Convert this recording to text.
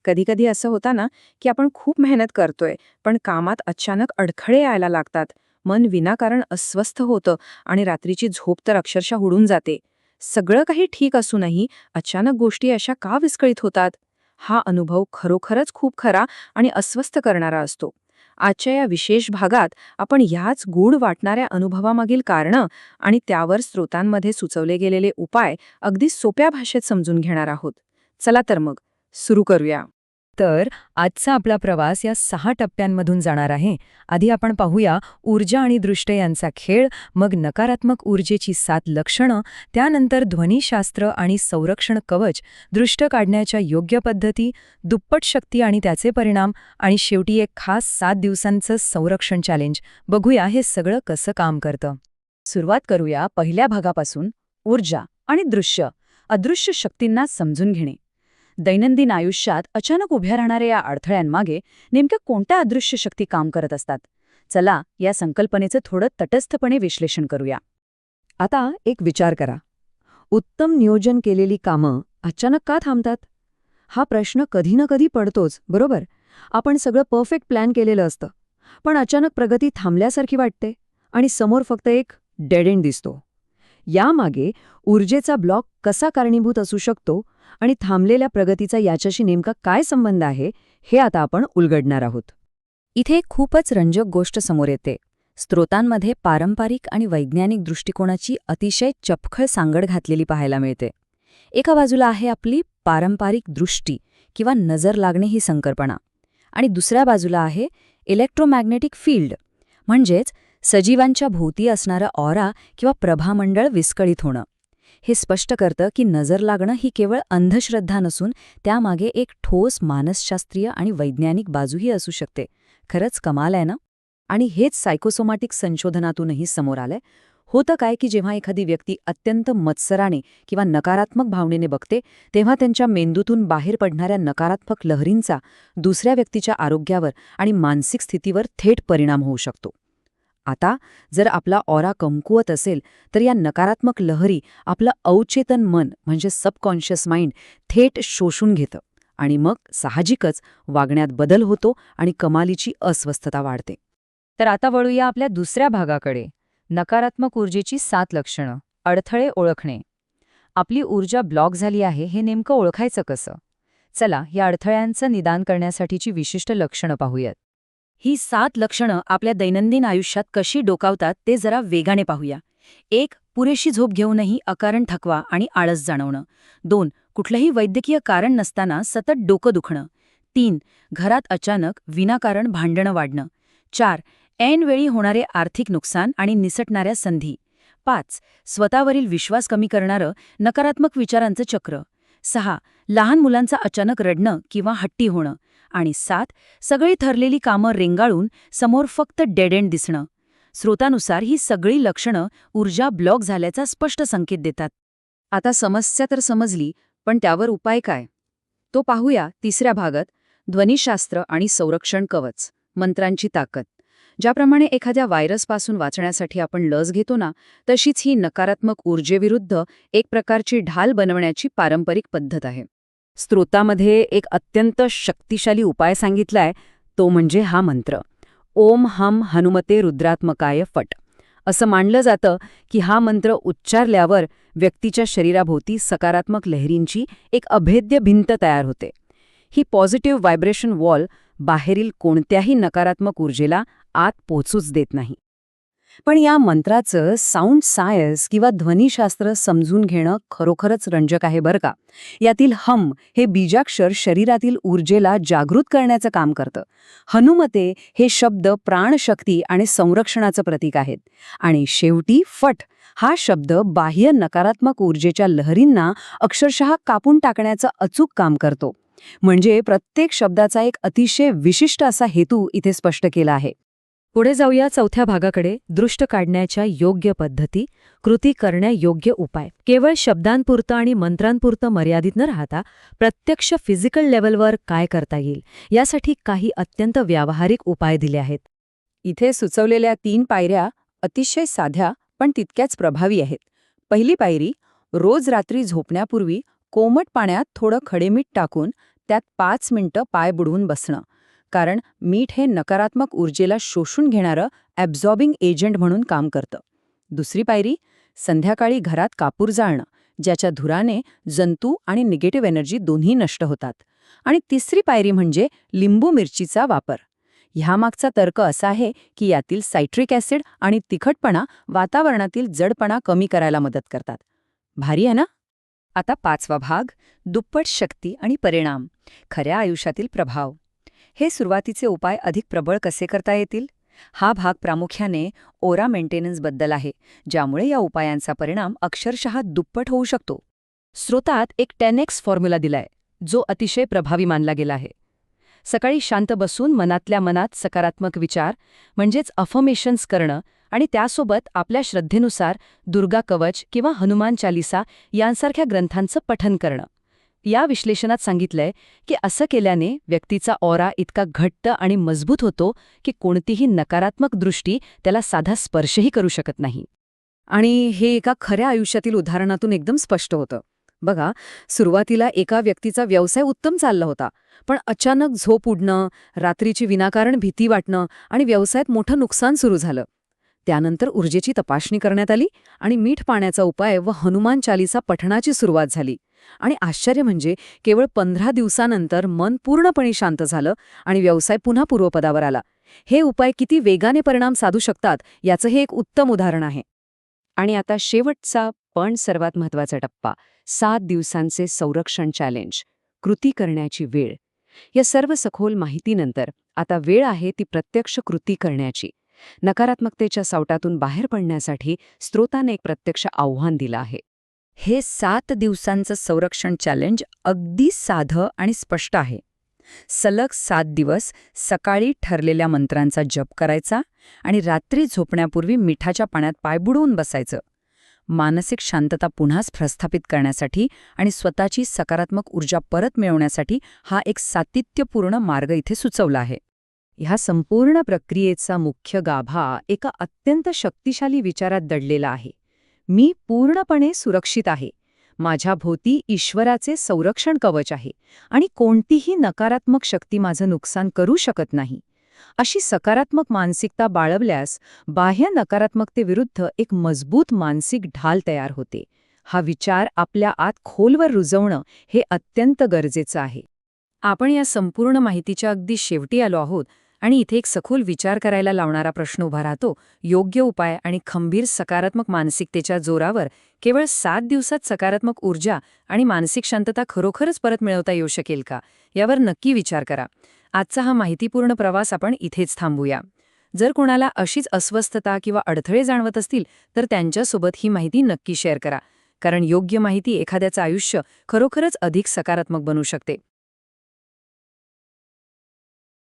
कधीकधी असं होतं ना, की आपण खूप मेहनत करतोय, पण कामात अचानक अडखळे यायला लागतात. मन विनाकारण अस्वस्थ होतं आणि रात्रीची झोप तर अक्षरशः उडून जाते. सगळं काही ठीक असूनही अचानक गोष्टी अशा का विस्कळीत होतात? हा अनुभव खरोखरच खूप खरा आणि अस्वस्थ करणारा असतो. आजच्या या विशेष भागात आपण ह्याच गूढ वाटणाऱ्या अनुभवामागील कारणं आणि त्यावर स्रोतांमध्ये सुचवले गेलेले उपाय अगदी सोप्या भाषेत समजून घेणार आहोत. चला तर मग सुरू करूया. तर आजचा आपला प्रवास या 6 टप्प्यांमधून जाणार आहे. आधी आपण पाहूया ऊर्जा आणि दृष्टी यांचा खेळ, मग नकारात्मक ऊर्जेची 7 लक्षणं, त्यानंतर ध्वनिशास्त्र आणि संरक्षण कवच, दृष्ट काढण्याच्या योग्य पद्धती, दुप्पट शक्ती आणि त्याचे परिणाम, आणि शेवटी एक खास 7 दिवसांचं संरक्षण चॅलेंज. बघूया हे सगळं कसं काम करतं. सुरुवात करूया पहिल्या भागापासून, ऊर्जा आणि दृश्य, अदृश्य शक्तींना समजून घेणे. दैनंदिन आयुष्यात अचानक उभ्या राहणाऱ्या या अडथळ्यांमागे नेमक्या कोणत्या अदृश्य शक्ती काम करत असतात? चला या संकल्पनेचं थोडं तटस्थपणे विश्लेषण करूया. आता एक विचार करा. उत्तम नियोजन केलेली कामं अचानक का थांबतात? हा प्रश्न कधी ना कधी पडतोच, बरोबर? आपण सगळं परफेक्ट प्लॅन केलेलं असतं, पण अचानक प्रगती थांबल्यासारखी वाटते आणि समोर फक्त एक डेड एंड दिसतो. यामागे ऊर्जेचा ब्लॉक कसा कारणीभूत असू शकतो आणि थांबलेल्या प्रगतीचा याच्याशी नेमका काय संबंध आहे, हे आता आपण उलगडणार आहोत. इथे खूपच रंजक गोष्ट समोर येते. स्रोतांमध्ये पारंपरिक आणि वैज्ञानिक दृष्टिकोनाची अतिशय चपखळ सांगड घातलेली पाहायला मिळते. एका बाजूला आहे आपली पारंपरिक दृष्टी किंवा नजर लागणे ही संकल्पना, आणि दुसऱ्या बाजूला आहे इलेक्ट्रोमॅग्नेटिक फील्ड, म्हणजेच सजीवांच्या भोवती असणारं ऑरा किंवा प्रभामंडळ विस्कळीत होणं. हे स्पष्ट करतं की नजर लागणं ही केवळ अंधश्रद्धा नसून त्यामागे एक ठोस मानसशास्त्रीय आणि वैज्ञानिक बाजूही असू शकते. खरंच कमाल आहे ना? आणि हेच सायकोसोमॅटिक संशोधनातूनही समोर आलंय. होतं काय की जेव्हा एखादी व्यक्ती अत्यंत मत्सराने किंवा नकारात्मक भावनेने बघते, तेव्हा त्यांच्या मेंदूतून बाहेर पडणाऱ्या नकारात्मक लहरींचा दुसऱ्या व्यक्तीच्या आरोग्यावर आणि मानसिक स्थितीवर थेट परिणाम होऊ शकतो. आता जर आपला ऑरा कमकुवत असेल तर या नकारात्मक लहरी आपलं अवचेतन मन म्हणजे सबकॉन्शियस माइंड थेट शोषून घेतं, आणि मग साहजिकच वागण्यात बदल होतो आणि कमालीची अस्वस्थता वाढते. तर आता वळूया आपल्या दुसऱ्या भागाकडे, नकारात्मक ऊर्जेची 7 लक्षणं, अडथळे ओळखणे. आपली ऊर्जा ब्लॉक झाली आहे हे नेमकं ओळखायचं कसं? चला या अडथळ्यांचं निदान करण्यासाठीची विशिष्ट लक्षणं पाहूयात. ही 7 लक्षणं आपल्या दैनंदिन आयुष्यात कशी डोकावतात ते जरा वेगाने पाहूया. 1. पुरेशी झोप घेऊनही अकारण थकवा आणि आळस जाणवणं. 2. कुठलंही वैद्यकीय कारण नसताना सतत डोकं दुखणं. 3. घरात अचानक विनाकारण भांडणं वाढणं. 4. ऐनवेळी होणारे आर्थिक नुकसान आणि निसटणाऱ्या संधी. 5. स्वतःवरील विश्वास कमी करणारं नकारात्मक विचारांचं चक्र. 6. लहान मुलांचा अचानक रडणं किंवा हट्टी होणं. आणि 7. सगळी ठरलेली कामं रेंगाळून समोर फक्त डेड एंड दिसणं. स्रोतानुसार ही सगळी लक्षणं ऊर्जा ब्लॉक झाल्याचा स्पष्ट संकेत देतात. आता समस्या तर समजली, पण त्यावर उपाय काय? तो पाहूया तिसऱ्या भागात, ध्वनिशास्त्र आणि संरक्षण कवच, मंत्रांची ताकद. ज्याप्रमाणे एखाद्या व्हायरसपासून वाचण्यासाठी आपण लस घेतो ना, तशीच ही नकारात्मक ऊर्जेविरुद्ध एक प्रकारची ढाल बनवण्याची पारंपरिक पद्धत आहे. स्रोतामध्ये एक अत्यंत शक्तिशाली उपाय सांगितलाय, तो म्हणजे हा मंत्र, ओम हम हनुमते रुद्रात्मकाय फट. असं मानलं जातं की हा मंत्र उच्चारल्यावर व्यक्तीच्या शरीराभोवती सकारात्मक लहरींची एक अभेद्य भिंत तयार होते. ही पॉझिटिव्ह व्हायब्रेशन वॉल बाहेरील कोणत्याही नकारात्मक ऊर्जेला आत पोचूच देत नाही. पण या मंत्राचं साऊंड सायन्स किंवा ध्वनिशास्त्र समजून घेणं खरोखरच रंजक आहे बरं का. यातील हम हे बीजाक्षर शरीरातील ऊर्जेला जागृत करण्याचं काम करतं. हनुमते हे शब्द प्राणशक्ती आणि संरक्षणाचं प्रतीक आहेत. आणि शेवटी फट हा शब्द बाह्य नकारात्मक ऊर्जेच्या लहरींना अक्षरशः कापून टाकण्याचं अचूक काम करतो. म्हणजे प्रत्येक शब्दाचा एक अतिशय विशिष्ट असा हेतू इथे स्पष्ट केला आहे. पुढे जाऊया चौथ्या भागाकडे, दृष्ट काढण्याच्या योग्य पद्धती, कृती करण्यायोग्य उपाय. केवळ शब्दांपुरतं आणि मंत्रांपुरतं मर्यादित न राहता प्रत्यक्ष फिजिकल लेव्हलवर काय करता येईल यासाठी काही अत्यंत व्यावहारिक उपाय दिले आहेत. इथे सुचवलेल्या 3 पायऱ्या अतिशय साध्या पण तितक्याच प्रभावी आहेत. पहिली पायरी, रोज रात्री झोपण्यापूर्वी कोमट पाण्यात थोडं खडे मीठ टाकून त्यात 5 मिनिटं पाय बुडवून बसणं. कारण मीठ हे नकारात्मक ऊर्जेला शोषून घेणारं ॲब्झॉर्बिंग एजंट म्हणून काम करतं. दुसरी पायरी, संध्याकाळी घरात कापूर जाळणं, ज्याच्या धुराने जंतू आणि निगेटिव्ह एनर्जी दोन्ही नष्ट होतात. आणि तिसरी पायरी म्हणजे लिंबू मिरचीचा वापर. ह्यामागचा तर्क असा आहे की यातील सायट्रिक ॲसिड आणि तिखटपणा वातावरणातील जडपणा कमी करायला मदत करतात. भारी आहे ना? आता 5वा भाग, दुप्पट शक्ती आणि परिणाम, खऱ्या आयुष्यातील प्रभाव. हे सुरुवातीचे उपाय अधिक प्रबळ कसे करता येतील? हा भाग प्रामुख्याने ओरा मेंटेनन्सबद्दल आहे, ज्यामुळे या उपायांचा परिणाम अक्षरशः दुप्पट होऊ शकतो. स्रोतात एक 10x फॉर्म्युला दिलाय, जो अतिशय प्रभावी मानला गेला आहे. सकाळी शांत बसून मनातल्या मनात सकारात्मक विचार म्हणजेच अफर्मेशन्स करणं आणि त्यासोबत आपल्या श्रद्धेनुसार दुर्गा कवच किंवा हनुमान चालिसा यांसारख्या ग्रंथांचं पठन करणं. या विश्लेषणात सांगितलंय की असं केल्याने व्यक्तीचा ऑरा इतका घट्ट आणि मजबूत होतो की कोणतीही नकारात्मक दृष्टी त्याला साधा स्पर्शही करू शकत नाही. आणि हे एका खऱ्या आयुष्यातील उदाहरणातून एकदम स्पष्ट होतं. बघा, सुरुवातीला एका व्यक्तीचा व्यवसाय उत्तम चालला होता, पण अचानक झोप उडणं, रात्रीची विनाकारण भीती वाटणं आणि व्यवसायात मोठं नुकसान सुरू झालं. त्यानंतर ऊर्जेची तपासणी करण्यात आली आणि मीठ पाण्याचा उपाय व हनुमान चालिसा पठणाची सुरुवात झाली. आणि आश्चर्य म्हणजे केवळ 15 दिवसानंतर मन पूर्णपणे शांत झालं आणि व्यवसाय पुन्हा पूर्वपदावर आला. हे उपाय किती वेगाने परिणाम साधू शकतात याचं हे एक उत्तम उदाहरण आहे. आणि आता शेवटचा पण सर्वात महत्त्वाचा टप्पा, 7 दिवसांचे संरक्षण चॅलेंज, कृती करण्याची वेळ. या सर्व सखोल माहितीनंतर आता वेळ आहे ती प्रत्यक्ष कृती करण्याची. नकारात्मकतेच्या सावटातून बाहेर पडण्यासाठी स्रोताने एक प्रत्यक्ष आव्हान दिलं आहे. हे 7 दिवसांचं संरक्षण चॅलेंज अगदी साधं आणि स्पष्ट आहे. सलग 7 दिवस सकाळी ठरलेल्या मंत्रांचा जप करायचा आणि रात्री झोपण्यापूर्वी मिठाच्या पाण्यात पाय बुडवून बसायचं. मानसिक शांतता पुन्हा प्रस्थापित करण्यासाठी आणि स्वतःची सकारात्मक ऊर्जा परत मिळवण्यासाठी हा एक सातत्यपूर्ण मार्ग इथे सुचवला आहे. ह्या संपूर्ण प्रक्रियेचा मुख्य गाभा एका अत्यंत शक्तिशाली विचारात दडलेला आहे. मी पूर्णपणे सुरक्षित आहे. माझ्या भोवती ईश्वराचे संरक्षण कवच आहे आणि कोणतीही नकारात्मक शक्ती माझं नुकसान करू शकत नाही. अशी सकारात्मक मानसिकता बाळगल्यास बाह्य नकारात्मकतेविरुद्ध एक मजबूत मानसिक ढाल तयार होते. हा विचार आपल्या आत खोलवर रुजवणं हे अत्यंत गरजेचं आहे. आपण या संपूर्ण माहितीच्या अगदी शेवटी आलो आहोत आणि इथे एक सखोल विचार करायला लावणारा प्रश्न उभा राहतो. योग्य उपाय आणि खंबीर सकारात्मक मानसिकतेच्या जोरावर केवळ 7 दिवसात सकारात्मक ऊर्जा आणि मानसिक शांतता खरोखरच परत मिळवता येऊ शकेल का, यावर नक्की विचार करा. आजचा हा माहितीपूर्ण प्रवास आपण इथेच थांबूया. जर कोणाला अशीच अस्वस्थता किंवा अडथळे जाणवत असतील तर त्यांच्यासोबत ही माहिती नक्की शेअर करा, कारण योग्य माहिती एखाद्याचं आयुष्य खरोखरच अधिक सकारात्मक बनवू शकते.